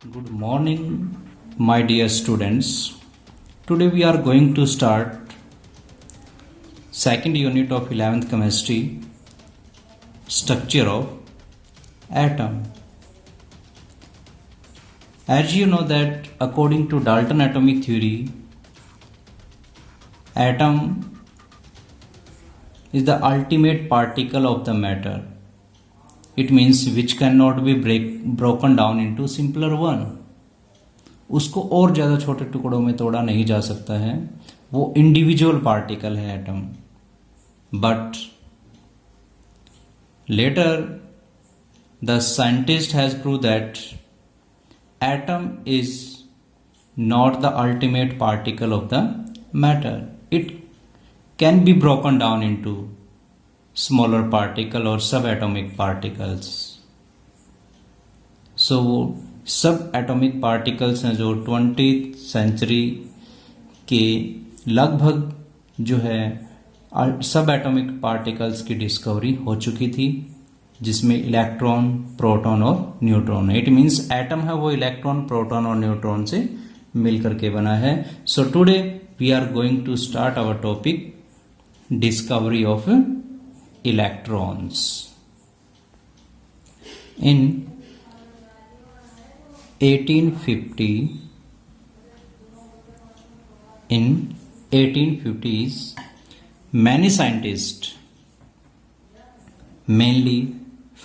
Good morning, my dear students. Today we are going to start second unit of 11th chemistry, structure of atom. As you know that according to Dalton atomic theory, atom is the ultimate particle of the matter. It means which cannot be broken down into simpler one. उसको और ज़्यादा छोटे टुकड़ों में तोड़ा नहीं जा सकता है, वो इंडिविजुअल पार्टिकल है atom. But later the scientist has prove that atom is not the ultimate particle of the matter. It can be broken down into smaller particle or subatomic particles. So subatomic particles हैं जो 20th century के लगभग जो है subatomic particles की discovery हो चुकी थी, जिसमें इलेक्ट्रॉन, प्रोटॉन और न्यूट्रॉन. इट मीन्स एटम है वो इलेक्ट्रॉन, प्रोटॉन और न्यूट्रॉन से मिलकर के बना है. So today we are going to start our topic discovery of electrons. In 1850s, many scientists, mainly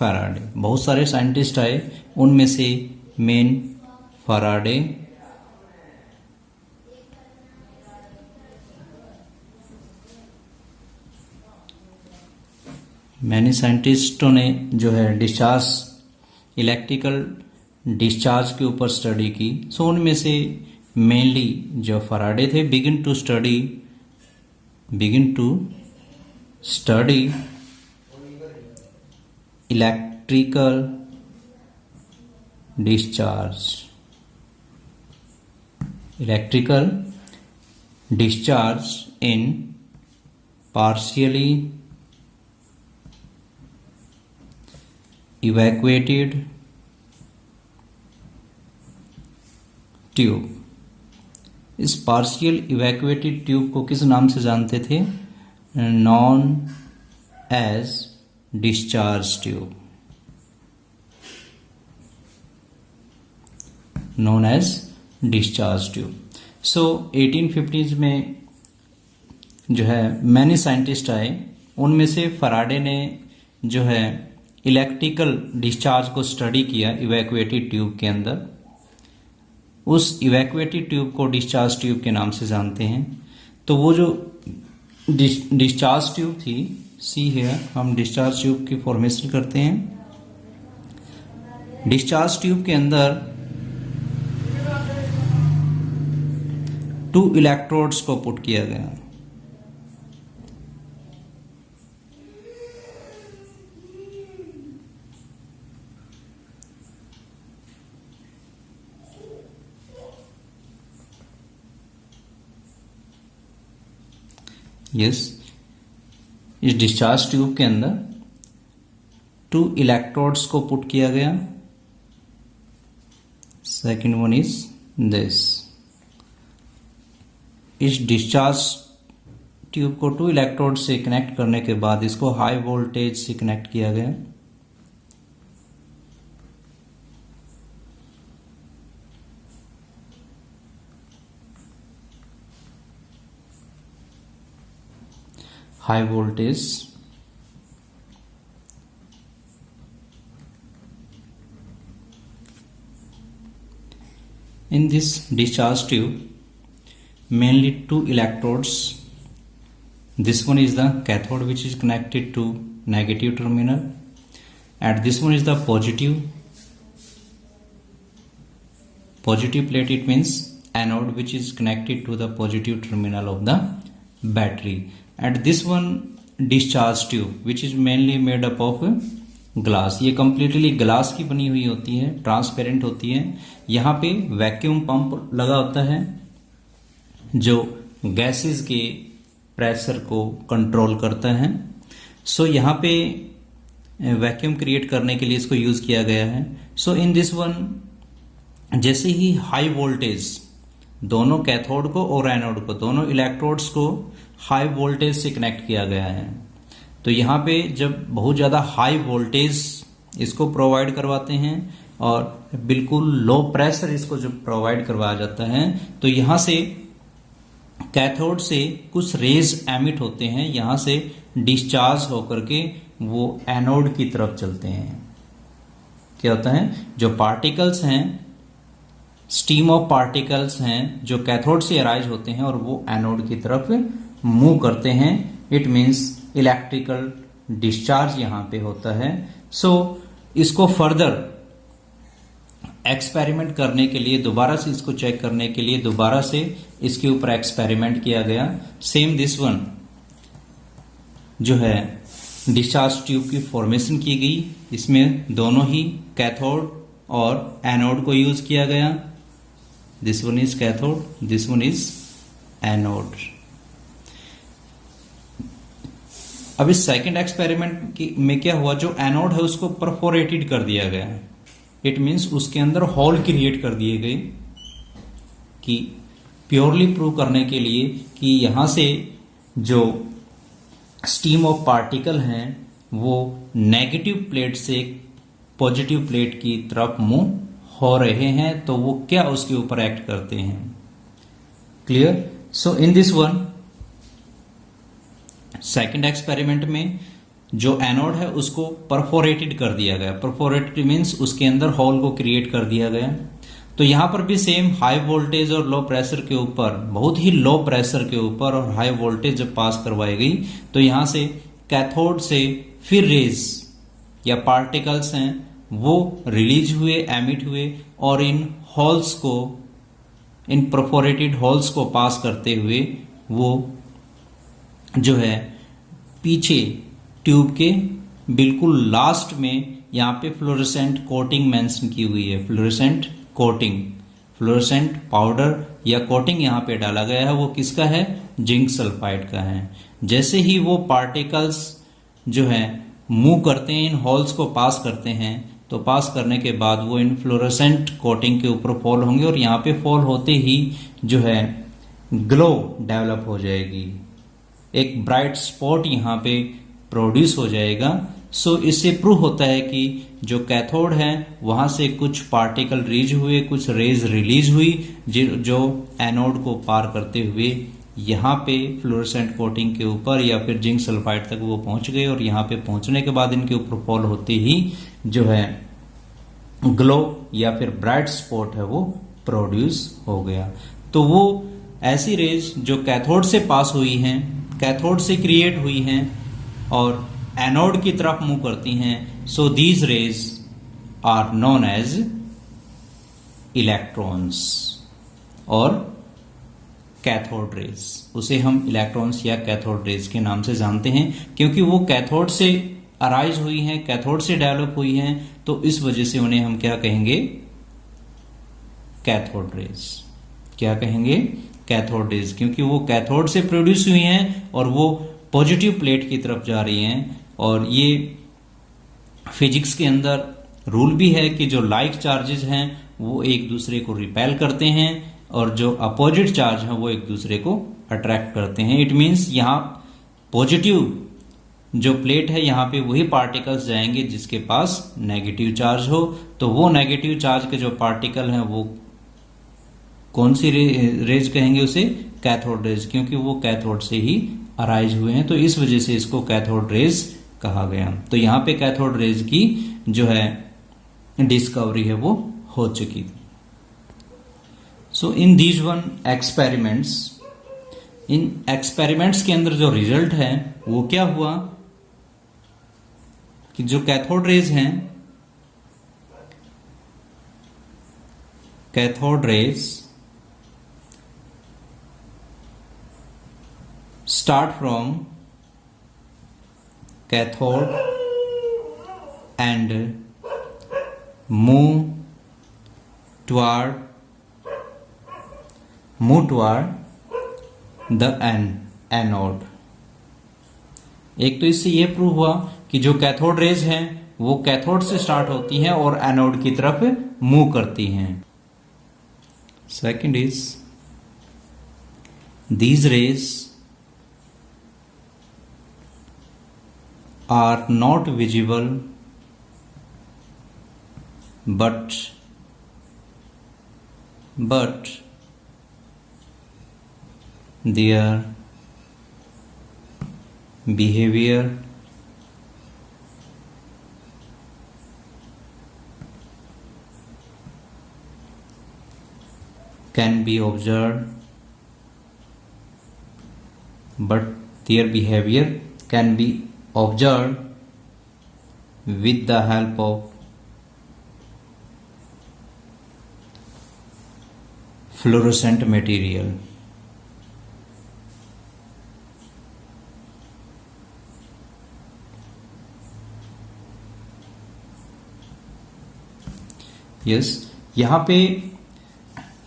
Faraday, बहुत सारे साइंटिस्ट आए, उनमें से मेन फैराडे, मैंने साइंटिस्टों ने जो है डिस्चार्ज, इलेक्ट्रिकल डिस्चार्ज के ऊपर स्टडी की. सो उनमें से मेनली जो फैराडे थे begin to study electrical discharge in partially evacuated tube. इस पार्शियल इवैक्यूएटेड ट्यूब को किस नाम से जानते थे? Known as discharge tube. Known as discharge tube. So 1850s में जो है मैनी साइंटिस्ट आए, उनमें से फैराडे ने जो है इलेक्ट्रिकल डिस्चार्ज को स्टडी किया इवैक्यूएटेड ट्यूब के अंदर. उस इवैक्यूएटेड ट्यूब को डिस्चार्ज ट्यूब के नाम से जानते हैं. तो वो जो डिस्चार्ज ट्यूब थी, सी है, हम डिस्चार्ज ट्यूब की फॉर्मेशन करते हैं. डिस्चार्ज ट्यूब के अंदर 2 इलेक्ट्रोड्स को पुट किया गया. इस डिस्चार्ज ट्यूब के अंदर 2 इलेक्ट्रोड्स को पुट किया गया. Second one is this. इस डिस्चार्ज ट्यूब को 2 इलेक्ट्रोड से कनेक्ट करने के बाद इसको हाई वोल्टेज से कनेक्ट किया गया. high voltage in this discharge tube, mainly 2 electrodes. This one is the cathode which is connected to negative terminal, and this one is the positive plate. It means anode which is connected to the positive terminal of the battery. And this one discharge tube which is mainly made up of glass. ये completely glass की बनी हुई होती है, transparent होती है. यहाँ पे वैक्यूम पंप लगा होता है जो गैसेस के प्रेशर को कंट्रोल करता है. सो यहाँ पे वैक्यूम क्रिएट करने के लिए इसको यूज किया गया है. सो इन दिस वन जैसे ही हाई वोल्टेज दोनों कैथोड को और एनोड को, दोनों इलेक्ट्रोड्स को हाई वोल्टेज से कनेक्ट किया गया है, तो यहाँ पे जब बहुत ज़्यादा हाई वोल्टेज इसको प्रोवाइड करवाते हैं और बिल्कुल लो प्रेशर इसको जब प्रोवाइड करवाया जाता है, तो यहाँ से कैथोड से कुछ रेज एमिट होते हैं, यहाँ से डिस्चार्ज होकर के वो एनोड की तरफ चलते हैं। क्या होता है, जो पार्टिकल्स हैं, स्टीम ऑफ पार्टिकल्स हैं जो कैथोड से अराइज होते हैं और वो एनोड की तरफ मूव करते हैं। इट मीन्स इलेक्ट्रिकल डिस्चार्ज यहां पे होता है। सो इसको फर्दर एक्सपेरिमेंट करने के लिए, दोबारा से इसको चेक करने के लिए दोबारा से इसके ऊपर एक्सपेरिमेंट किया गया। सेम दिस वन जो है डिस्चार्ज ट्यूब की फॉर्मेशन की गई, इसमें दोनों ही कैथोड और एनोड को यूज किया गया। This one is cathode, this one is anode. अब इस सेकेंड एक्सपेरिमेंट में क्या हुआ, जो एनोड है उसको परफोरेटेड कर दिया गया। इट मीन्स उसके अंदर होल क्रिएट कर दिए गए, कि प्योरली प्रूव करने के लिए कि यहां से जो स्टीम ऑफ पार्टिकल हैं वो नेगेटिव प्लेट से पॉजिटिव प्लेट की तरफ मूव हो रहे हैं, तो वो क्या उसके ऊपर एक्ट करते हैं। Clear. So in this one second experiment में जो एनोड है उसको परफोरेटेड कर दिया गया। परफोरेटेड मीन्स उसके अंदर होल को क्रिएट कर दिया गया। तो यहां पर भी सेम हाई वोल्टेज और लो प्रेशर के ऊपर, बहुत ही लो प्रेशर के ऊपर और हाई वोल्टेज जब पास करवाई गई, तो यहां से कैथोड से फिर रेज या पार्टिकल्स हैं वो रिलीज हुए, एमिट हुए और इन होल्स को, इन परफोरेटेड होल्स को पास करते हुए वो जो है पीछे ट्यूब के बिल्कुल लास्ट में यहाँ पे फ्लोरेसेंट कोटिंग मेंशन की हुई है। फ्लोरेसेंट कोटिंग, फ्लोरेसेंट पाउडर या कोटिंग यहाँ पे डाला गया है, वो किसका है, जिंक सल्फाइड का है। जैसे ही वो पार्टिकल्स जो है मूव करते हैं, इन होल्स को पास करते हैं, तो पास करने के बाद वो इन फ्लोरेसेंट कोटिंग के ऊपर फॉल होंगे और यहाँ पे फॉल होते ही जो है ग्लो डेवलप हो जाएगी, एक ब्राइट स्पॉट यहाँ पे प्रोड्यूस हो जाएगा। सो इससे प्रूव होता है कि जो कैथोड है वहां से कुछ पार्टिकल रीच हुए, कुछ रेज रिलीज हुई जो एनोड को पार करते हुए यहाँ पे फ्लोरेसेंट कोटिंग के ऊपर या फिर जिंक सल्फाइड तक वो पहुंच गए और यहाँ पे पहुंचने के बाद इनके ऊपर फॉल होते ही जो है ग्लो या फिर ब्राइट स्पॉट है वो प्रोड्यूस हो गया। तो वो ऐसी रेज जो कैथोड से पास हुई हैं, कैथोड से क्रिएट हुई हैं और एनोड की तरफ मूव करती हैं, so these rays are known as electrons और कैथोड रेज। उसे हम इलेक्ट्रॉन्स या कैथोड रेज के नाम से जानते हैं, क्योंकि वो कैथोड से अराइज हुई हैं, कैथोड से डेवलप हुई हैं, तो इस वजह से उन्हें हम क्या कहेंगे, कैथोड रेज। क्या कहेंगे, कैथोड रेज, क्योंकि वो कैथोड से प्रोड्यूस हुई हैं और वो पॉजिटिव प्लेट की तरफ जा रही हैं। और ये फिजिक्स के अंदर रूल भी है कि जो लाइक चार्जेस हैं वो एक दूसरे को रिपेल करते हैं और जो अपोजिट चार्ज हैं वो एक दूसरे को अट्रैक्ट करते हैं। इट मीन्स यहाँ पॉजिटिव जो प्लेट है यहाँ पे वही पार्टिकल्स जाएंगे जिसके पास नेगेटिव चार्ज हो, तो वो नेगेटिव चार्ज के जो पार्टिकल हैं वो कौन सी रेज कहेंगे, उसे कैथोड रेज, क्योंकि वो कैथोड से ही अराइज हुए हैं, तो इस वजह से इसको कैथोड रेज कहा गया। तो यहाँ पे कैथोड रेज की जो है डिस्कवरी है वो हो चुकी थी। So in these one experiments, इन एक्सपेरिमेंट्स के अंदर जो रिजल्ट है वो क्या हुआ कि जो कैथोड रेज हैं, cathode rays start from cathode and move toward the anode। एक तो इससे यह प्रूव हुआ कि जो कैथोड रेज हैं वो कैथोड से स्टार्ट होती हैं और एनोड की तरफ मूव करती हैं। Second is these rays are not visible but their behavior can be observed, but their behavior can be observed with the help of fluorescent material. Yes, यहाँ पे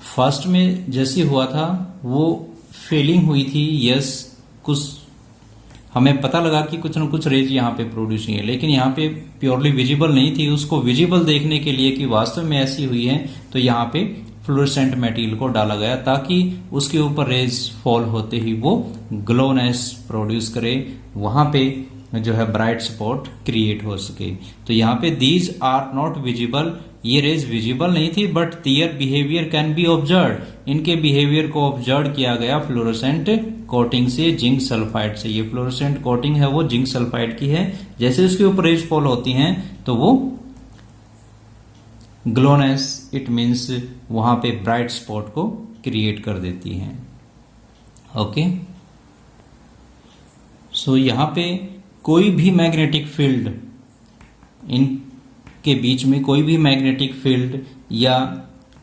फर्स्ट में जैसे हुआ था वो फेलिंग हुई थी। यस, कुछ हमें पता लगा कि कुछ न कुछ रेज यहाँ पे प्रोड्यूस हुई है, लेकिन यहाँ पे प्योरली विजिबल नहीं थी। उसको विजिबल देखने के लिए कि वास्तव में ऐसी हुई है, तो यहाँ पे फ्लोरेसेंट मटेरियल को डाला गया ताकि उसके ऊपर रेज फॉल होते ही वो ग्लोनेस प्रोड्यूस करे, वहां पे जो है ब्राइट स्पॉट क्रिएट हो सके। तो यहाँ पे दीज आर नॉट विजिबल, ये रेज विजिबल नहीं थी, but their behaviour can be observe, इनके बिहेवियर को ऑब्जर्व किया गया फ्लोरोसेंट कोटिंग से, जिंक सल्फाइड से। ये फ्लोरोसेंट कोटिंग है वो जिंक सल्फाइड की है। जैसे उसके ऊपर रेज फॉल होती हैं तो वो ग्लोनेस, इट मीन्स वहां पे ब्राइट स्पॉट को क्रिएट कर देती हैं। ओके, सो यहां पे कोई भी मैग्नेटिक फील्ड, इनके बीच में कोई भी मैग्नेटिक फील्ड या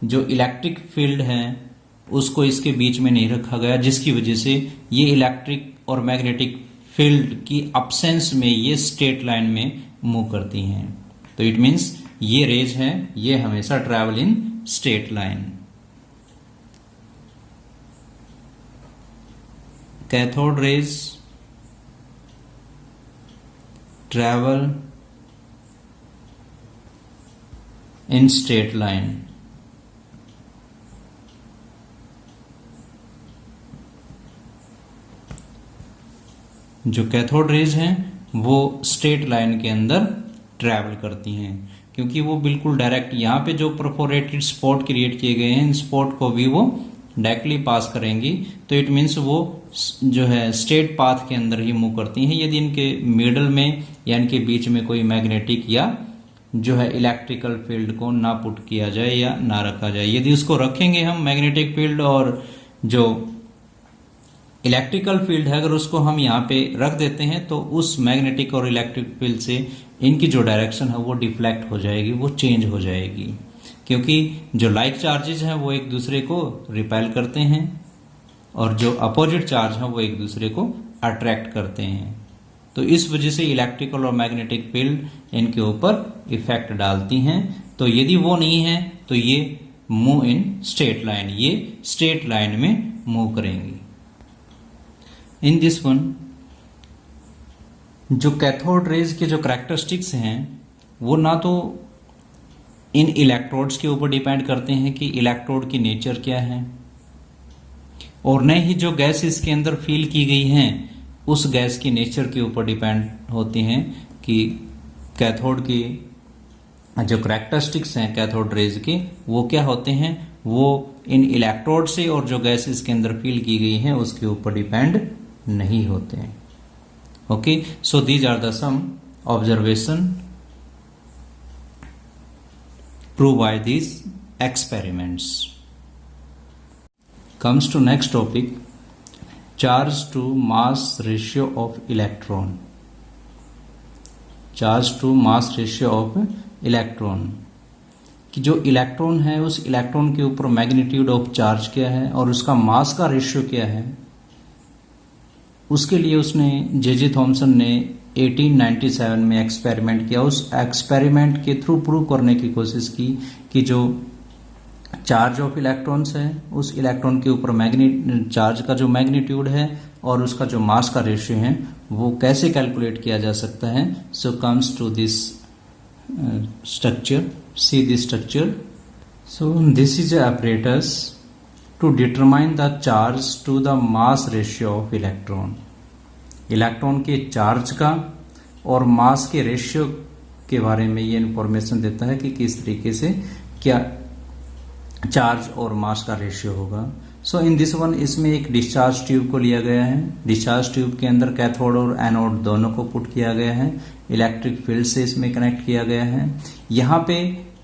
जो इलेक्ट्रिक फील्ड है उसको इसके बीच में नहीं रखा गया, जिसकी वजह से ये इलेक्ट्रिक और मैग्नेटिक फील्ड की अब्सेंस में ये स्ट्रेट लाइन में मूव करती हैं। तो इट मीन्स ये रेज है, ये हमेशा travel in straight line. Cathode rays travel in straight line. जो कैथोड रेज हैं वो स्ट्रेट लाइन के अंदर ट्रैवल करती हैं, क्योंकि वो बिल्कुल डायरेक्ट, यहाँ पे जो परफोरेटेड स्पॉट क्रिएट किए गए हैं इन स्पॉट को भी वो डायरेक्टली पास करेंगी। तो इट मीन्स वो जो है स्ट्रेट पाथ के अंदर ही मूव करती हैं। यदि इनके मिडल में या इनके बीच में कोई मैग्नेटिक या जो है इलेक्ट्रिकल फील्ड को ना पुट किया जाए या ना रखा जाए, यदि उसको रखेंगे हम मैग्नेटिक फील्ड और जो इलेक्ट्रिकल फील्ड है अगर उसको हम यहाँ पे रख देते हैं तो उस मैग्नेटिक और इलेक्ट्रिक फील्ड से इनकी जो डायरेक्शन है वो डिफ्लेक्ट हो जाएगी, वो चेंज हो जाएगी, क्योंकि जो लाइक चार्जेस हैं वो एक दूसरे को रिपेल करते हैं और जो अपोजिट चार्ज हैं वो एक दूसरे को अट्रैक्ट करते हैं। तो इस वजह से इलेक्ट्रिकल और मैग्नेटिक फील्ड इनके ऊपर इफेक्ट डालती हैं। तो यदि वो नहीं है तो ये मूव इन स्ट्रेट लाइन, ये स्ट्रेट लाइन में मूव करेंगी। इन दिस वन, जो कैथोड रेज के जो कैरेक्टरिस्टिक्स हैं वो ना तो इन इलेक्ट्रोड्स के ऊपर डिपेंड करते हैं कि इलेक्ट्रोड की नेचर क्या है, और न ही जो गैस इसके अंदर फील की गई हैं उस गैस की नेचर के ऊपर डिपेंड होती हैं कि कैथोड की जो कैरेक्टरिस्टिक्स हैं कैथोड रेज के वो क्या होते हैं। वो इन इलेक्ट्रोड से और जो गैस इसके अंदर फील की गई हैं उसके ऊपर डिपेंड नहीं होते हैं। Okay, so these are the some observation proved by these experiments. Comes to next topic, charge to mass ratio of electron. Charge to mass ratio of electron, कि जो इलेक्ट्रॉन है उस इलेक्ट्रॉन के ऊपर मैग्नीट्यूड ऑफ चार्ज क्या है और उसका मास का रेशियो क्या है, उसके लिए उसने जे थॉमसन ने 1897 में एक्सपेरिमेंट किया। उस एक्सपेरिमेंट के थ्रू प्रूव करने की कोशिश की कि जो चार्ज ऑफ इलेक्ट्रॉन्स है उस इलेक्ट्रॉन के ऊपर चार्ज का जो मैग्नीट्यूड है और उसका जो मास का रेशियो है वो कैसे कैलकुलेट किया जा सकता है। So comes to this structure, see this structure. So this is a apparatus to determine the charge to the mass ratio of electron. Electron के चार्ज का और मास के रेशियो के बारे में ये इंफॉर्मेशन देता है कि किस तरीके से क्या चार्ज और मास का रेशियो होगा। सो इन दिस वन, इसमें एक डिस्चार्ज ट्यूब को लिया गया है। डिस्चार्ज ट्यूब के अंदर कैथोड और एनोड दोनों को पुट किया गया है। इलेक्ट्रिक फील्ड से इसमें कनेक्ट किया गया है। यहाँ पे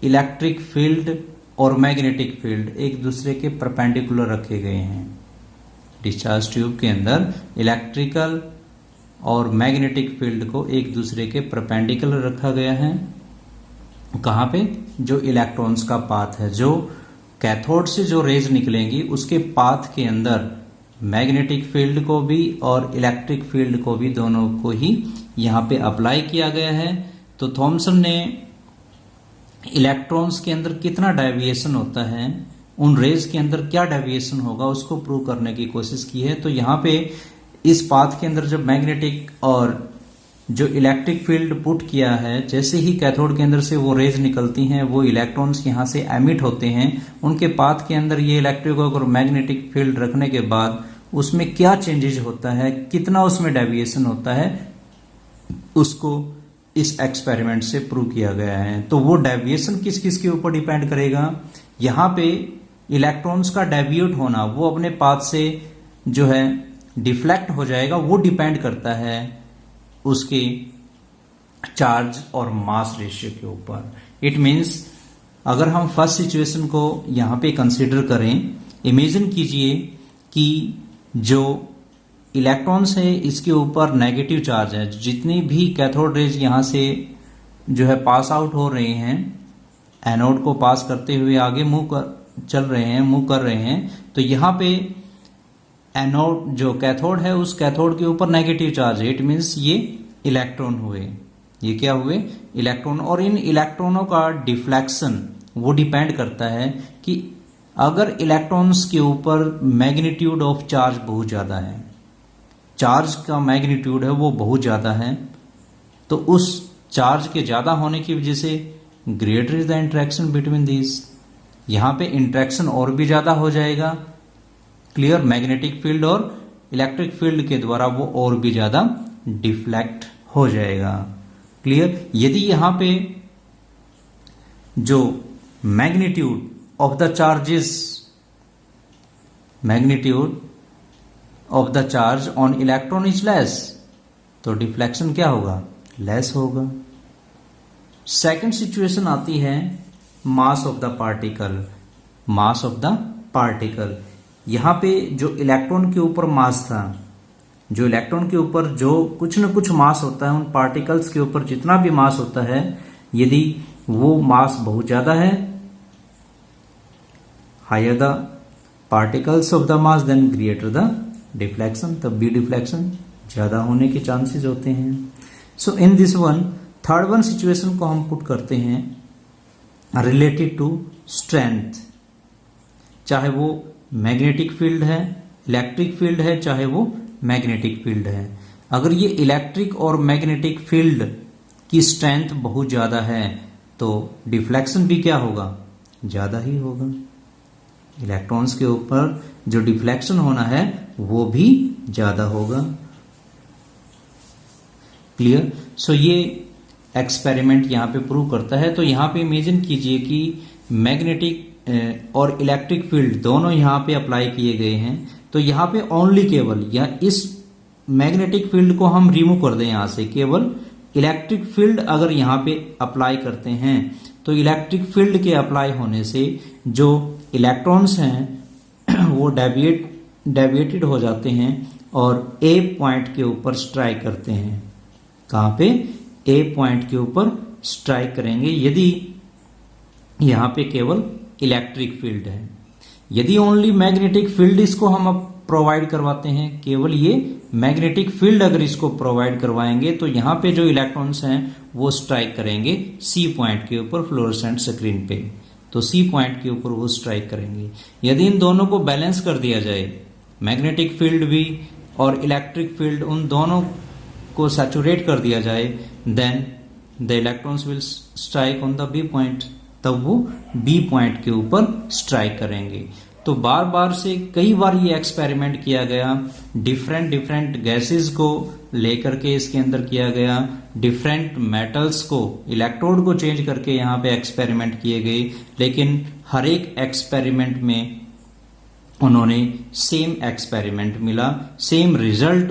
इलेक्ट्रिक फील्ड और मैग्नेटिक फील्ड एक दूसरे के परपेंडिकुलर रखे गए हैं। डिस्चार्ज ट्यूब के अंदर इलेक्ट्रिकल और मैग्नेटिक फील्ड को एक दूसरे के परपेंडिकुलर रखा गया है। कहाँ पे? जो इलेक्ट्रॉन्स का पाथ है, जो कैथोड से जो रेज निकलेंगी उसके पाथ के अंदर मैग्नेटिक फील्ड को भी और इलेक्ट्रिक फील्ड को भी, दोनों को ही यहाँ पे अप्लाई किया गया है। तो थॉमसन ने इलेक्ट्रॉन्स के अंदर कितना डेविएशन होता है, उन रेज के अंदर क्या डेविएशन होगा, उसको प्रूव करने की कोशिश की है। तो यहाँ पे इस पाथ के अंदर जब मैग्नेटिक और जो इलेक्ट्रिक फील्ड पुट किया है, जैसे ही कैथोड के अंदर से वो रेज निकलती हैं, वो इलेक्ट्रॉन्स यहाँ से एमिट होते हैं। उनके पाथ के अंदर ये इलेक्ट्रिक और मैग्नेटिक फील्ड रखने के बाद उसमें क्या चेंजेस होता है, कितना उसमें डेविएशन होता है, उसको इस एक्सपेरिमेंट से प्रूव किया गया है। तो वो डेविएशन किस किस के ऊपर डिपेंड करेगा? यहाँ पे इलेक्ट्रॉन्स का डेविएट होना, वो अपने पाथ से जो है डिफ्लेक्ट हो जाएगा, वो डिपेंड करता है उसके चार्ज और मास रेशियो के ऊपर। इट मीन्स अगर हम फर्स्ट सिचुएशन को यहाँ पे कंसीडर करें, इमेजिन कीजिए कि जो इलेक्ट्रॉन्स है इसके ऊपर नेगेटिव चार्ज है। जितनी भी कैथोड रेज यहाँ से जो है पास आउट हो रही हैं, एनोड को पास करते हुए आगे मूव कर रहे हैं, तो यहाँ पे एनोड जो कैथोड है, उस कैथोड के ऊपर नेगेटिव चार्ज है। इट मीन्स ये इलेक्ट्रॉन हुए, ये क्या हुए? इलेक्ट्रॉन। और इन इलेक्ट्रॉनों का डिफ्लेक्शन वो डिपेंड करता है कि अगर इलेक्ट्रॉन्स के ऊपर मैग्नीट्यूड ऑफ चार्ज बहुत ज्यादा है, चार्ज का मैग्नीट्यूड है वो बहुत ज्यादा है, तो उस चार्ज के ज्यादा होने की वजह से greater is the interaction between these, यहां पे इंटरेक्शन और भी ज्यादा हो जाएगा। क्लियर? मैग्नेटिक फील्ड और इलेक्ट्रिक फील्ड के द्वारा वो और भी ज्यादा डिफ्लेक्ट हो जाएगा। क्लियर? यदि यहां पे जो magnitude of the charges, magnitude of the charge on electron is less, तो डिफ्लेक्शन क्या होगा? लेस होगा। सेकंड सिचुएशन आती है mass of the particle. Mass of the particle, यहां पे जो इलेक्ट्रॉन के ऊपर मास था, जो इलेक्ट्रॉन के ऊपर जो कुछ न कुछ मास होता है, उन पार्टिकल्स के ऊपर जितना भी मास होता है, यदि वो मास बहुत ज्यादा है, higher the particles of the mass then greater the deflection, तब भी डिफ्लेक्शन ज्यादा होने के चांसेस होते हैं। So in this one, third one situation को हम पुट करते हैं रिलेटेड टू स्ट्रेंथ। चाहे वो मैग्नेटिक फील्ड है, इलेक्ट्रिक फील्ड है, चाहे वो मैग्नेटिक फील्ड है, अगर ये इलेक्ट्रिक और मैग्नेटिक फील्ड की स्ट्रेंथ बहुत ज्यादा है तो डिफ्लेक्शन भी क्या होगा? ज्यादा ही होगा। इलेक्ट्रॉन्स के ऊपर जो डिफ्लेक्शन होना है वो भी ज्यादा होगा। क्लियर? सो ये एक्सपेरिमेंट यहां पे प्रूव करता है। तो यहां पे इमेजिन कीजिए कि मैग्नेटिक और इलेक्ट्रिक फील्ड दोनों यहां पे अप्लाई किए गए हैं। तो यहां पे ओनली केवल या इस मैग्नेटिक फील्ड को हम रिमूव कर दें यहां से, केवल इलेक्ट्रिक फील्ड अगर यहां पे अप्लाई करते हैं तो इलेक्ट्रिक फील्ड के अप्लाई होने से जो इलेक्ट्रॉन्स हैं वो डेविएटेड हो जाते हैं और ए पॉइंट के ऊपर स्ट्राइक करते हैं। कहां पे? ए पॉइंट के ऊपर स्ट्राइक करेंगे यदि यहां पे केवल इलेक्ट्रिक फील्ड है। यदि ओनली मैग्नेटिक फील्ड इसको हम अब प्रोवाइड करवाते हैं, केवल ये मैग्नेटिक फील्ड अगर इसको प्रोवाइड करवाएंगे तो यहां पे जो इलेक्ट्रॉन्स हैं वो स्ट्राइक करेंगे सी पॉइंट के ऊपर फ्लोरोसेंट स्क्रीन पे, तो सी पॉइंट के ऊपर वो स्ट्राइक करेंगे। यदि इन दोनों को बैलेंस कर दिया जाए, मैग्नेटिक फील्ड भी और इलेक्ट्रिक फील्ड, उन दोनों को सैचुरेट कर दिया जाए, then the electrons will strike on the B point, तब वो बी पॉइंट के ऊपर स्ट्राइक करेंगे। तो तो बार बार से कई बार ये एक्सपेरिमेंट किया गया, डिफरेंट डिफरेंट गैसेस को लेकर के इसके अंदर किया गया, डिफरेंट मेटल्स को, इलेक्ट्रोड को चेंज करके यहाँ पे एक्सपेरिमेंट किए गए, लेकिन हर एक एक्सपेरिमेंट में उन्होंने सेम एक्सपेरिमेंट मिला, सेम रिजल्ट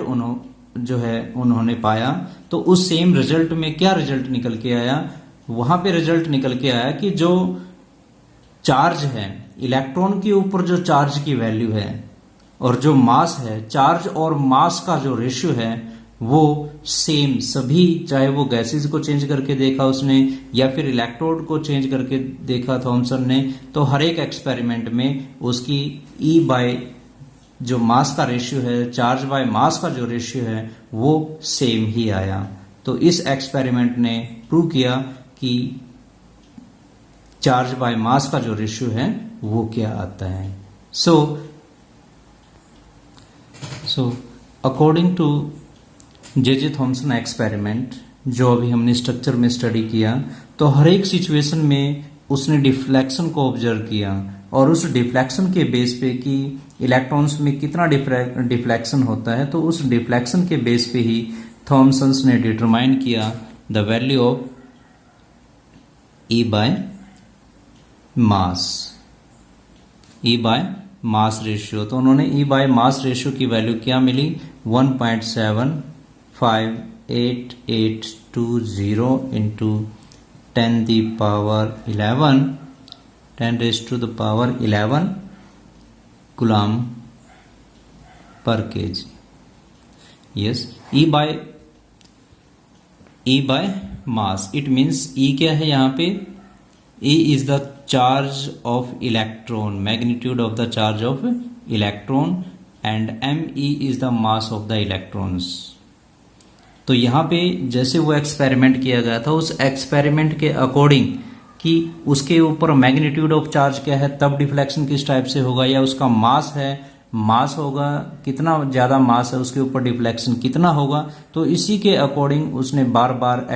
उन्होंने पाया। तो उस सेम रिजल्ट में क्या रिजल्ट निकल के आया? वहां पे रिजल्ट निकल के आया कि जो चार्ज है, इलेक्ट्रॉन के ऊपर जो चार्ज की वैल्यू है और जो मास है, चार्ज और मास का जो रेशियो है वो सेम सभी, चाहे वो गैसेस को चेंज करके देखा उसने या फिर इलेक्ट्रोड को चेंज करके देखा थॉमसन ने, तो हर एक एक्सपेरिमेंट में उसकी E बाय जो मास का रेशियो है, चार्ज बाय मास का जो रेशियो है वो सेम ही आया। तो इस एक्सपेरिमेंट ने प्रूव किया कि चार्ज बाय मास का जो रेशियो है वो क्या आता है। So according to J Thomson experiment, जो अभी हमने स्ट्रक्चर में स्टडी किया, तो हर एक सिचुएशन में उसने डिफ्लेक्शन को ऑब्जर्व किया और उस डिफ्लेक्शन के बेस पे कि इलेक्ट्रॉन्स में कितना डिफ्लेक्शन होता है, तो उस डिफ्लेक्शन के बेस पे ही थॉमसन ने डिटरमाइन किया the value of E by mass, E by mass ratio. तो उन्होंने E बाय मास रेशियो की वैल्यू क्या मिली? 1.75820 into 10 raised to the power 11 coulomb per KG. Yes, E by mass, it means E क्या है यहाँ पे? E is the charge of electron, magnitude of the charge of electron, and ME is the mass of the electrons. तो यहाँ पे जैसे वो experiment किया गया था, उस एक्सपेरिमेंट के अकॉर्डिंग कि उसके ऊपर मैग्नीट्यूड ऑफ चार्ज क्या है, तब डिफ्लेक्शन किस टाइप से होगा, या उसका मास है, मास होगा, कितना ज्यादा मास है उसके ऊपर डिफ्लेक्शन कितना होगा। तो इसी के अकॉर्डिंग उसने बार बार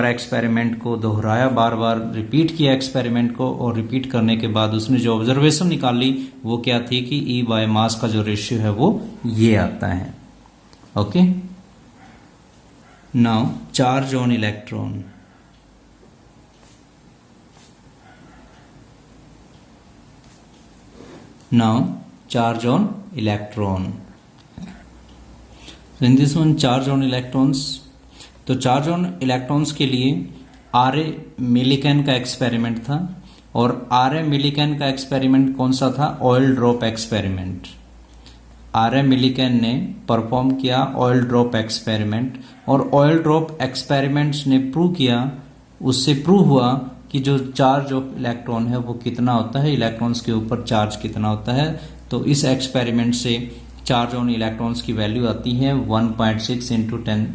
एक्सपेरिमेंट को दोहराया, बार बार रिपीट किया एक्सपेरिमेंट को, और रिपीट करने के बाद उसने जो ऑब्जर्वेशन निकाली वो क्या थी कि E बाय मास का जो रेशियो है वो ये आता है। Okay, now charge on electron. Now charge on electron. So in this one charge on electrons, तो चार्ज ऑन इलेक्ट्रॉन्स के लिए आर.ए. मिलिकन का एक्सपेरिमेंट था, और आर.ए. मिलिकन का एक्सपेरिमेंट कौन सा था? Oil drop experiment. R.A.. Millikan ने परफॉर्म किया ऑयल ड्रॉप एक्सपेरिमेंट, और ऑयल ड्रॉप एक्सपेरिमेंट्स ने प्रूव किया, उससे प्रूव हुआ कि जो चार्ज ऑफ इलेक्ट्रॉन है वो कितना होता है, इलेक्ट्रॉन्स के ऊपर चार्ज कितना होता है। तो इस एक्सपेरिमेंट से चार्ज ऑन इलेक्ट्रॉन्स की वैल्यू आती है 1.6 into 10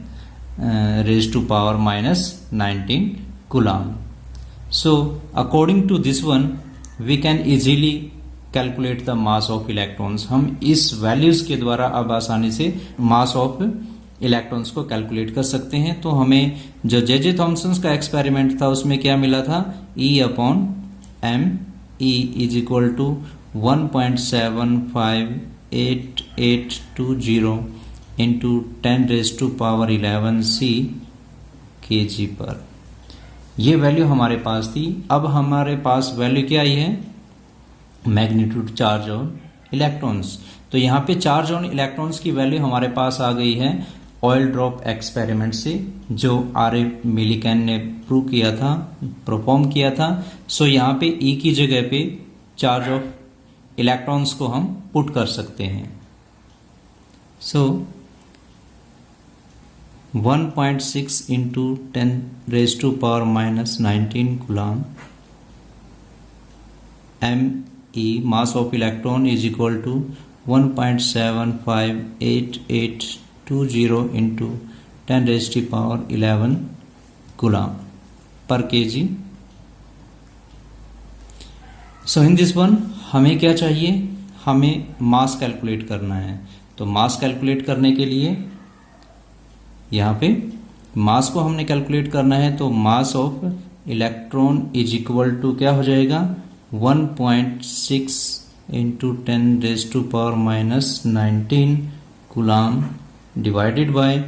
raised to power minus 19 coulomb. So according to this one we can easily calculate the mass of electrons. हम इस वैल्यूज के द्वारा अब आसानी से मास ऑफ इलेक्ट्रॉन्स को कैलकुलेट कर सकते हैं। तो हमें जो जे थॉमसन का एक्सपेरिमेंट था उसमें क्या मिला था? E/m E is equal to 1.75820 into 10 raised to power 11 C kg पर। ये वैल्यू हमारे पास थी। अब हमारे पास वैल्यू क्या आई है? Magnitude charge on electrons. तो यहाँ पे चार्ज ऑन इलेक्ट्रॉन्स की वैल्यू हमारे पास आ गई है ऑयल ड्रॉप एक्सपेरिमेंट से, जो आर.ए. मिलिकन ने प्रूव किया था, परफॉर्म किया था। सो यहाँ पे E की जगह पे चार्ज ऑफ इलेक्ट्रॉन्स को हम पुट कर सकते हैं। सो 1.6 into 10 raised to power minus 19 coulomb ME mass of electron is equal to 1.75820 into 10 raised to power 11 coulomb per kg. So in this one हमें क्या चाहिए? हमें मास कैलकुलेट करना है। तो मास कैलकुलेट करने के लिए यहाँ पे मास को हमने कैलकुलेट करना है, तो mass of electron is equal to क्या हो जाएगा? 1.6 into 10⁻⁻19 coulomb divided by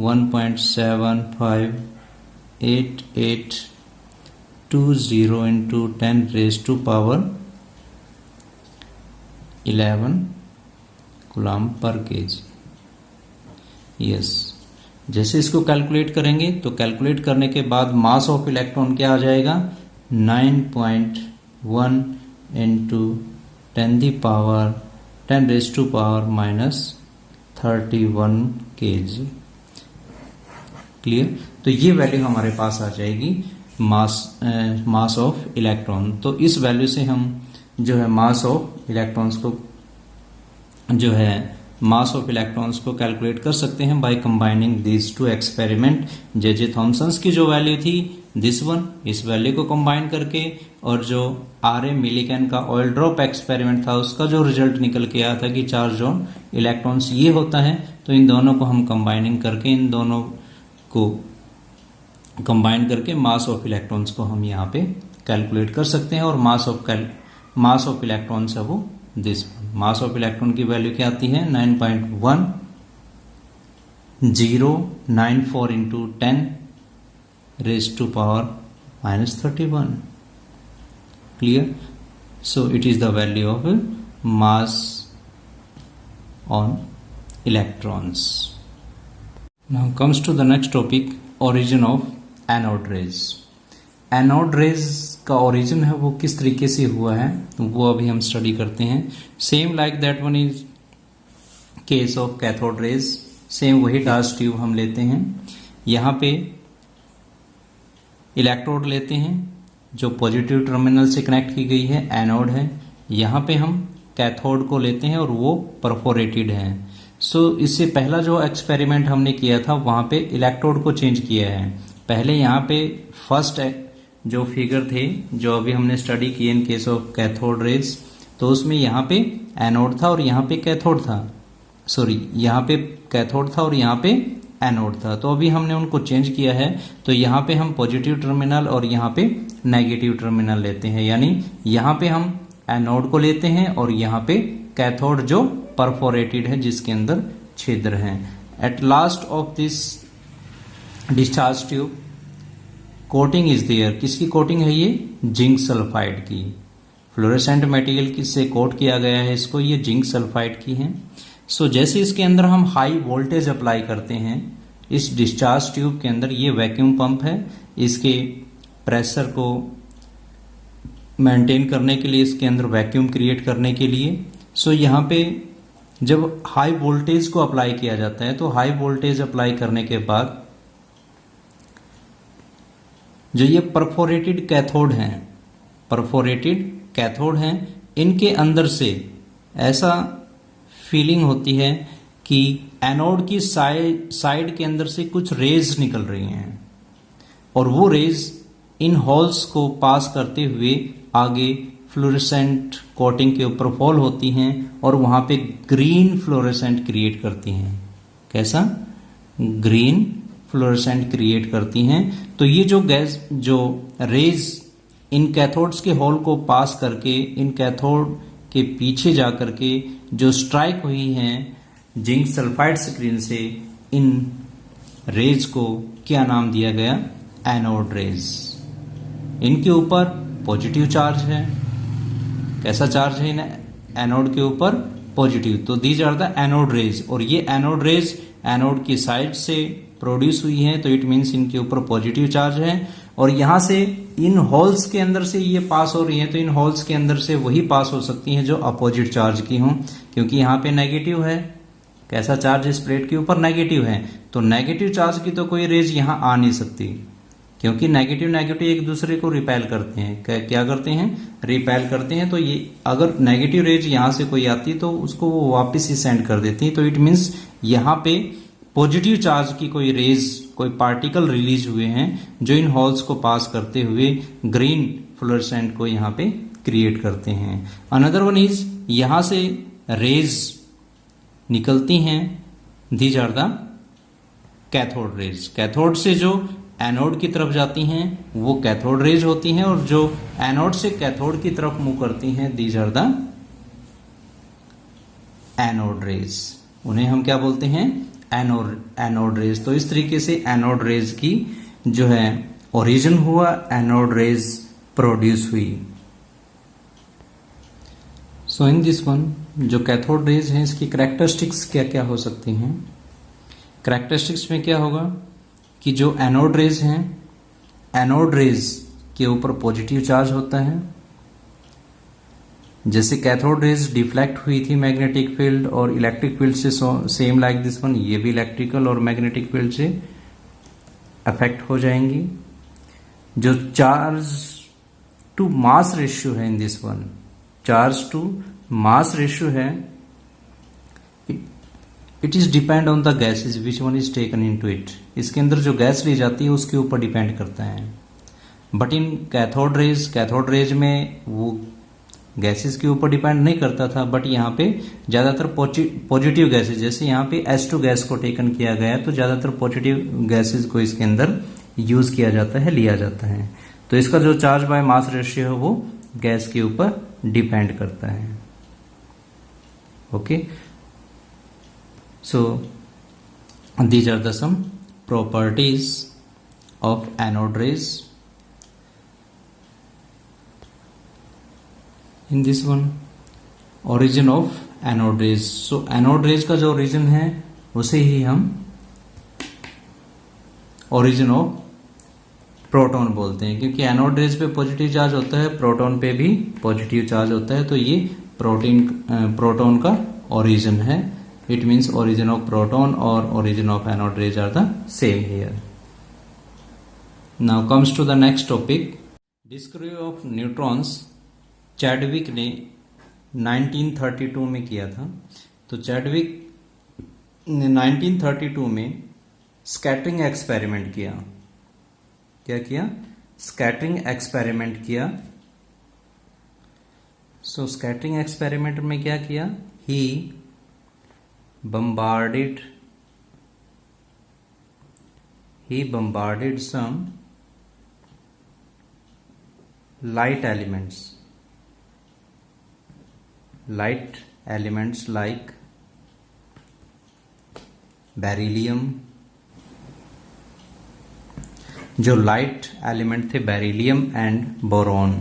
1.758820 into 10⁻11 coulomb पर केजी। यस, जैसे इसको कैलकुलेट करेंगे तो कैलकुलेट करने के बाद मास ऑफ इलेक्ट्रॉन क्या आ जाएगा, 9.1 into 10⁻31 kg। क्लियर? तो ये वैल्यू हमारे पास आ जाएगी मास ऑफ इलेक्ट्रॉन। तो इस वैल्यू से हम जो है मास ऑफ इलेक्ट्रॉन्स को कैलकुलेट कर सकते हैं by combining this two experiment. J Thomson's की जो वैल्यू थी दिस वन, इस वैल्यू को कंबाइन करके, और जो आर ए मिलिकन का ऑयल ड्रॉप एक्सपेरिमेंट था उसका जो रिजल्ट निकल के आया था कि चार्ज ऑन इलेक्ट्रॉन्स ये होता है, तो इन दोनों को हम कंबाइनिंग करके, इन दोनों को कंबाइन करके मास ऑफ इलेक्ट्रॉन्स को हम यहाँ पे कैलकुलेट कर सकते हैं। और मास ऑफ इलेक्ट्रॉन्स है वो दिस मास ऑफ इलेक्ट्रॉन की वैल्यू क्या आती है, 9.1094 into 10⁻31। Clear? So it is the value of mass on electrons. Now comes to the next topic, origin of anode rays. Anode rays का ओरिजिन है वो किस तरीके से हुआ है तो वो अभी हम स्टडी करते हैं। Same like that one is case of cathode rays. Same वही डार्क ट्यूब हम लेते हैं, यहाँ पे इलेक्ट्रोड लेते हैं जो पॉजिटिव टर्मिनल से कनेक्ट की गई है, एनोड है। यहाँ पे हम कैथोड को लेते हैं और वो परफोरेटेड है। सो इससे पहला जो एक्सपेरिमेंट हमने किया था वहाँ पे इलेक्ट्रोड को चेंज किया है। पहले यहाँ पे फर्स्ट जो फिगर थे जो अभी हमने स्टडी किए in case of cathode rays, तो उसमें यहाँ पे एनोड था और यहाँ पे कैथोड था, सॉरी यहाँ पे कैथोड था और यहाँ पे एनोड था। तो अभी हमने उनको चेंज किया है, तो यहाँ पे हम पॉजिटिव टर्मिनल और यहाँ पे नेगेटिव टर्मिनल लेते हैं, यानी यहाँ पे हम एनोड को लेते हैं और यहाँ पे कैथोड जो परफोरेटेड है जिसके अंदर छिद्र हैं। At last of this discharge tube coating is there. किसकी कोटिंग है ये, जिंक सल्फाइड की। फ्लोरेसेंट मटेरियल किससे कोट किया गया है इसको, ये जिंक सल्फाइड की है। सो जैसे इसके अंदर हम हाई वोल्टेज अप्लाई करते हैं इस डिस्चार्ज ट्यूब के अंदर, ये वैक्यूम पंप है, इसके प्रेशर को मेंटेन करने के लिए, इसके अंदर वैक्यूम क्रिएट करने के लिए। सो यहाँ पे जब हाई वोल्टेज को अप्लाई किया जाता है तो हाई वोल्टेज अप्लाई करने के बाद जो ये परफोरेटेड कैथोड हैं, इनके अंदर से ऐसा फीलिंग होती है कि एनोड की साइड के अंदर से कुछ रेज निकल रही हैं और वो रेज इन होल्स को पास करते हुए आगे फ्लोरेसेंट कोटिंग के ऊपर फॉल होती हैं और वहां पे ग्रीन फ्लोरेसेंट क्रिएट करती हैं। कैसा, ग्रीन फ्लोरेसेंट क्रिएट करती हैं। तो ये जो रेज इन कैथोड्स के होल को पास करके इन कैथोड के पीछे जा करके जो स्ट्राइक हुई हैं जिंक सल्फाइड स्क्रीन से, इन रेज को क्या नाम दिया गया, एनोड रेज। इनके ऊपर पॉजिटिव चार्ज है। कैसा चार्ज है इन एनोड के ऊपर, पॉजिटिव। तो these are the anode rays, और ये एनोड रेज एनोड की साइड से प्रोड्यूस हुई है, तो इट मीन्स इनके ऊपर पॉजिटिव चार्ज है। और यहां से इन होल्स के अंदर से ये पास हो रही है, तो इन होल्स के अंदर से वही पास हो सकती हैं जो अपोजिट चार्ज की हों, क्योंकि यहाँ पे नेगेटिव है। कैसा चार्ज इस प्लेट के ऊपर, नेगेटिव है। तो नेगेटिव चार्ज की तो कोई रेज यहाँ आ नहीं सकती, क्योंकि नेगेटिव एक दूसरे को रिपेल करते हैं। क्या करते हैं, रिपेल करते हैं। तो ये अगर नेगेटिव रेज यहाँ से कोई आती तो उसको वो वापस ही सेंड कर देती। तो इट मीन्स यहाँ पे पॉजिटिव चार्ज की कोई रेज, कोई पार्टिकल रिलीज हुए हैं जो इन होल्स को पास करते हुए ग्रीन फ्लोरेसेंट को यहाँ पे क्रिएट करते हैं। अनदर वन इज, यहां से रेज निकलती हैं, these are the cathode rays. Cathode से जो एनोड की तरफ जाती हैं वो कैथोड रेज होती हैं, और जो एनोड से कैथोड की तरफ मूव करती हैं these are the anode rays. उन्हें हम क्या बोलते हैं? Anode rays. तो इस तरीके से एनोड रेज की जो है ओरिजिन हुआ, एनोड रेज प्रोड्यूस हुई। सो इन दिस वन जो कैथोड रेज है इसकी कैरेक्टरिस्टिक्स क्या क्या हो सकती हैं? कैरेक्टरिस्टिक्स में क्या होगा कि जो एनोड रेज हैं, एनोड रेज के ऊपर पॉजिटिव चार्ज होता है। जैसे कैथोड रेज डिफ्लेक्ट हुई थी मैग्नेटिक फील्ड और इलेक्ट्रिक फील्ड से, सेम लाइक दिस वन, ये भी इलेक्ट्रिकल और मैग्नेटिक फील्ड से अफेक्ट हो जाएंगी। जो चार्ज टू मास रेशियो है in this one, charge to mass ratio है, it is depend on the gases which one is taken into it. इसके अंदर जो गैस ली जाती है उसके ऊपर डिपेंड करता है। बट इन कैथोड रेज में वो गैसेस के ऊपर डिपेंड नहीं करता था, बट यहाँ पे ज्यादातर पॉजिटिव गैसेज, जैसे यहाँ पे H2 गैस को टेकन किया गया है तो ज्यादातर पॉजिटिव गैसेज को इसके अंदर यूज किया जाता है, लिया जाता है। तो इसका जो चार्ज बाय मास रेशियो है वो गैस के ऊपर डिपेंड करता है। Okay, so these are the some properties of anode rays. In this one, origin of anode rays. So anode rays का जो origin है उसे ही हम origin of प्रोटॉन बोलते हैं, क्योंकि एनोड रेज पे पॉजिटिव चार्ज होता है, प्रोटॉन पे भी पॉजिटिव चार्ज होता है। तो ये प्रोटॉन का ओरिजिन है। It means origin of proton और origin of anode rays are the same here. Now comes to the next topic, discovery of neutrons. Chadwick ने 1932 में किया था। तो चैडविक ने 1932 में स्कैटरिंग एक्सपेरिमेंट किया। क्या किया? स्कैटरिंग एक्सपेरिमेंट किया। सो स्कैटरिंग एक्सपेरिमेंट में क्या किया? ही bombarded some light elements like beryllium. जो लाइट एलिमेंट थे beryllium and boron,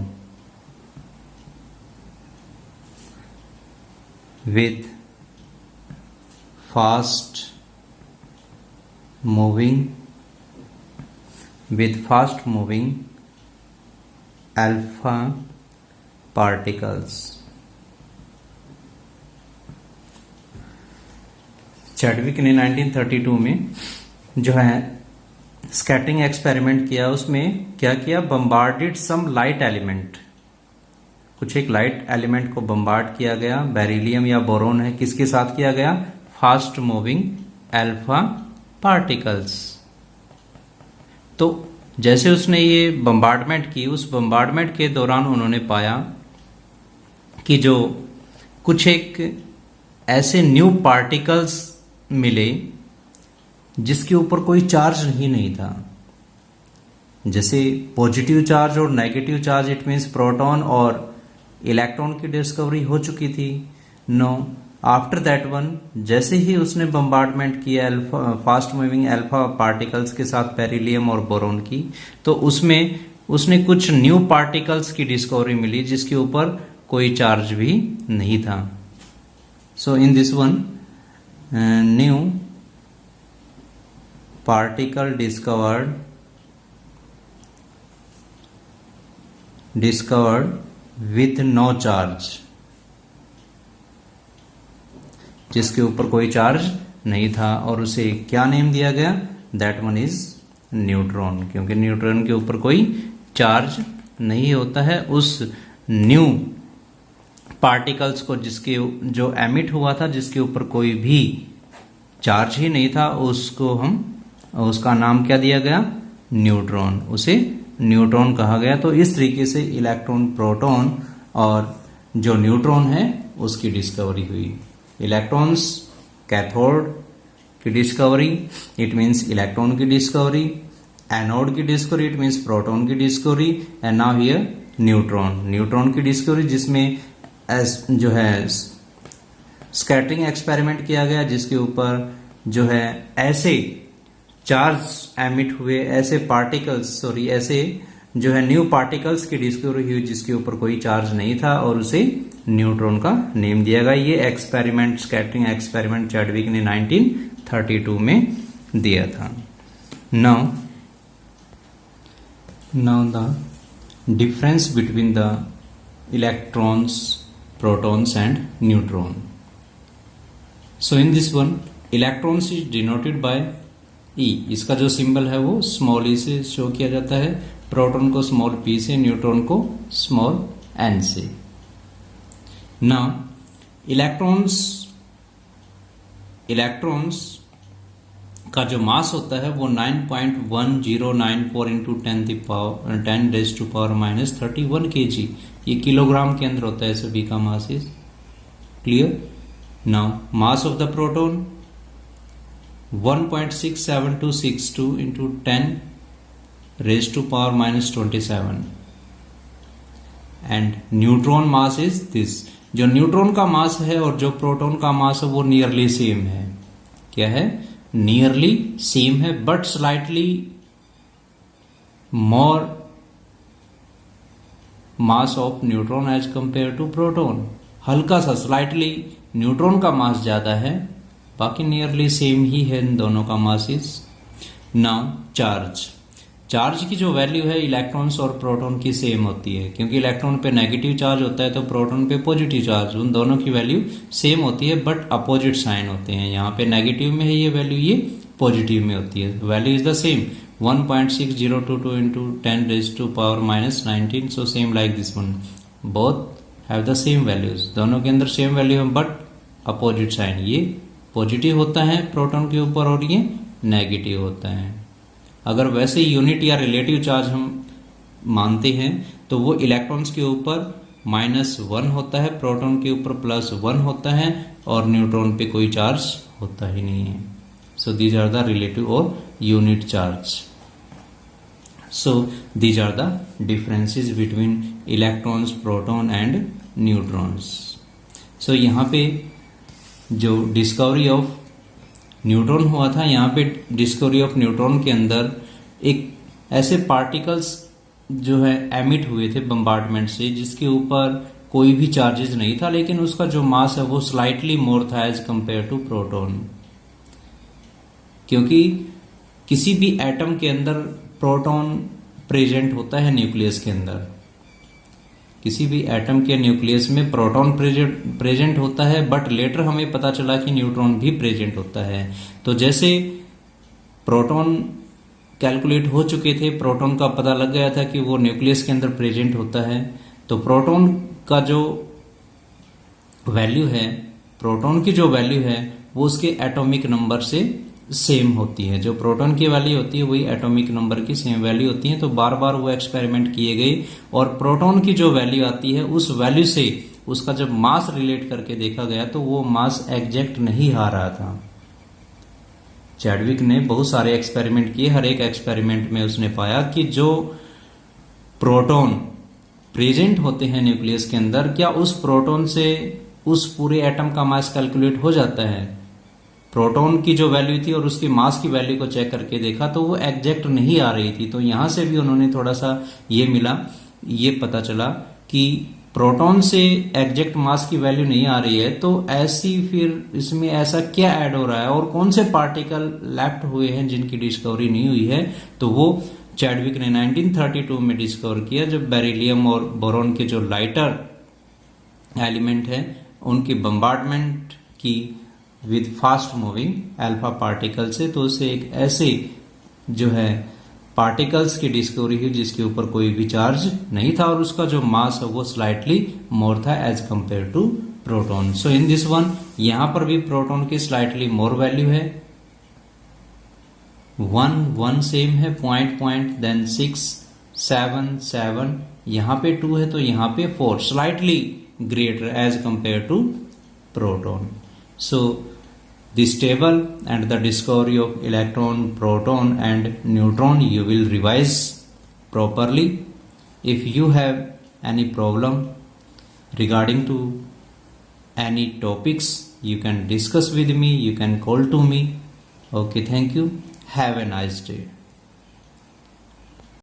with fast moving alpha particles। Chadwick ने 1932 में जो है स्कैटरिंग एक्सपेरिमेंट किया। उसमें क्या किया? बम्बार्डेड सम लाइट एलिमेंट, कुछ एक लाइट एलिमेंट को बम्बार्ड किया गया। बेरिलियम या बोरॉन है, किसके साथ किया गया? Fast moving alpha particles. तो जैसे उसने ये बम्बार्डमेंट की, उस बम्बार्डमेंट के दौरान उन्होंने पाया कि जो कुछ एक ऐसे न्यू पार्टिकल्स मिले जिसके ऊपर कोई चार्ज ही नहीं था। जैसे पॉजिटिव चार्ज और negative charge, it means proton और इलेक्ट्रॉन की डिस्कवरी हो चुकी थी। नो, आफ्टर दैट वन, जैसे ही उसने बम्बार्डमेंट किया फास्ट मूविंग अल्फा पार्टिकल्स के साथ बेरिलियम और बोरॉन की, तो उसमें उसने कुछ न्यू पार्टिकल्स की डिस्कवरी मिली जिसके ऊपर कोई चार्ज भी नहीं था। So in this one new particle discovered with no charge, जिसके ऊपर कोई चार्ज नहीं था, और उसे क्या नेम दिया गया? दैट वन इज न्यूट्रॉन, क्योंकि न्यूट्रॉन के ऊपर कोई चार्ज नहीं होता है। उस न्यू पार्टिकल्स को जिसके जो एमिट हुआ था, जिसके ऊपर कोई भी चार्ज ही नहीं था, उसका नाम क्या दिया गया? न्यूट्रॉन। उसे न्यूट्रॉन कहा गया। तो इस तरीके से इलेक्ट्रॉन, प्रोटॉन और जो न्यूट्रॉन है उसकी डिस्कवरी हुई। इलेक्ट्रॉन्स, कैथोड की डिस्कवरी, इट मीन्स इलेक्ट्रॉन की डिस्कवरी, एनोड की डिस्कवरी, इट मीन्स प्रोटॉन की discovery, and now here neutron की डिस्कवरी, जिसमें जो है स्कैटरिंग एक्सपेरिमेंट किया गया, जिसके ऊपर जो है ऐसे चार्ज एमिट हुए, ऐसे पार्टिकल्स ऐसे जो है न्यू पार्टिकल्स की डिस्कवरी हुई जिसके ऊपर कोई चार्ज नहीं था, और उसे न्यूट्रॉन का नेम दिया गया। ये एक्सपेरिमेंट, स्कैटरिंग एक्सपेरिमेंट चैडविक ने 1932 में दिया था। Now the difference between the electrons, protons and neutron. So in this one electrons is denoted by E, इसका जो सिंबल है वो स्मॉल ई से शो किया जाता है, प्रोटॉन को स्मॉल पी से, न्यूट्रॉन को स्मॉल एन से। नाउ इलेक्ट्रॉन्स का जो मास होता है वो 9.1094 इंटू 10⁻⁻31 kg, ये किलोग्राम के अंदर होता है सभी का mass. Is clear? Now mass of the proton 1.67262 into 10⁻⁻27 and neutron mass is this. जो न्यूट्रॉन का मास है और जो प्रोटॉन का मास है वो नियरली सेम है। क्या है? नियरली सेम है, but slightly more mass of neutron as compare to proton. हल्का सा स्लाइटली न्यूट्रॉन का मास ज्यादा है, बाकी नियरली सेम ही है इन दोनों का मासेस। नाउ चार्ज की जो वैल्यू है इलेक्ट्रॉन्स और प्रोटॉन की सेम होती है, क्योंकि इलेक्ट्रॉन पे नेगेटिव चार्ज होता है तो प्रोटॉन पे पॉजिटिव चार्ज, उन दोनों की वैल्यू सेम होती है, बट अपोजिट साइन होते हैं। यहाँ पे नेगेटिव में है ये वैल्यू, ये पॉजिटिव में होती है। Value is the same 1.6022 into 10⁻⁻19, so same like this one, both have the same values, दोनों के अंदर सेम वैल्यू है, बट अपोजिट साइन, ये पॉजिटिव होता है प्रोटॉन के ऊपर और ये नेगेटिव होता है। अगर वैसे यूनिट या रिलेटिव चार्ज हम मानते हैं तो वो इलेक्ट्रॉन्स के ऊपर -1 होता है, प्रोटॉन के ऊपर +1 होता है, और न्यूट्रॉन पे कोई चार्ज होता ही नहीं है। So these are the relative और unit charge. So these are the differences between electrons, proton and neutrons. So यहाँ पे जो डिस्कवरी ऑफ न्यूट्रॉन हुआ था, यहाँ पे डिस्कवरी ऑफ न्यूट्रॉन के अंदर एक ऐसे पार्टिकल्स जो है एमिट हुए थे बम्बार्डमेंट से, जिसके ऊपर कोई भी चार्जेस नहीं था, लेकिन उसका जो मास है वो स्लाइटली मोर था एज कंपेयर टू प्रोटॉन। क्योंकि किसी भी एटम के अंदर प्रोटॉन प्रेजेंट होता है न्यूक्लियस के अंदर, किसी भी एटम के न्यूक्लियस में प्रोटॉन प्रेजेंट होता है, बट लेटर हमें पता चला कि न्यूट्रॉन भी प्रेजेंट होता है। तो जैसे प्रोटॉन कैलकुलेट हो चुके थे, प्रोटॉन का पता लग गया था कि वो न्यूक्लियस के अंदर प्रेजेंट होता है, तो प्रोटॉन का जो वैल्यू है, प्रोटॉन की जो वैल्यू है वो उसके एटॉमिक नंबर से सेम होती है। जो प्रोटॉन की वैल्यू होती है वही एटॉमिक नंबर की सेम वैल्यू होती है। तो बार बार वो एक्सपेरिमेंट किए गए और प्रोटॉन की जो वैल्यू आती है उस वैल्यू से उसका जब मास रिलेट करके देखा गया तो वो मास एग्जैक्ट नहीं आ रहा था। चैडविक ने बहुत सारे एक्सपेरिमेंट किए, हर एक एक्सपेरिमेंट में उसने पाया कि जो प्रोटॉन प्रेजेंट होते हैं न्यूक्लियस के अंदर, क्या उस प्रोटॉन से उस पूरे एटम का मास कैलकुलेट हो जाता है। प्रोटॉन की जो वैल्यू थी और उसकी मास की वैल्यू को चेक करके देखा तो वो एग्जैक्ट नहीं आ रही थी। तो यहां से भी उन्होंने थोड़ा सा ये पता चला कि प्रोटॉन से एग्जैक्ट मास की वैल्यू नहीं आ रही है, तो ऐसी फिर इसमें ऐसा क्या ऐड हो रहा है और कौन से पार्टिकल लेफ्ट हुए हैं जिनकी डिस्कवरी नहीं हुई है। तो वो चैडविक ने 1932 में डिस्कवर किया, जब बेरिलियम और बोरॉन के जो लाइटर एलिमेंट है उनकी बम्बार्डमेंट की with fast moving alpha particle से, तो उससे एक ऐसे जो है पार्टिकल्स की डिस्कवरी हुई जिसके ऊपर कोई भी चार्ज नहीं था और उसका जो मास है वो स्लाइटली मोर था as compare to proton. So in this one यहां पर भी प्रोटॉन की स्लाइटली मोर वैल्यू है, 1 सेम है, पॉइंट देन 6 7 7, यहां पे 2 है तो यहां पे 4, slightly greater as compare to proton. So This table and the discovery of electron, proton and neutron you will revise properly. If you have any problem regarding to any topics, you can discuss with me, you can call to me. Okay, thank you. Have a nice day.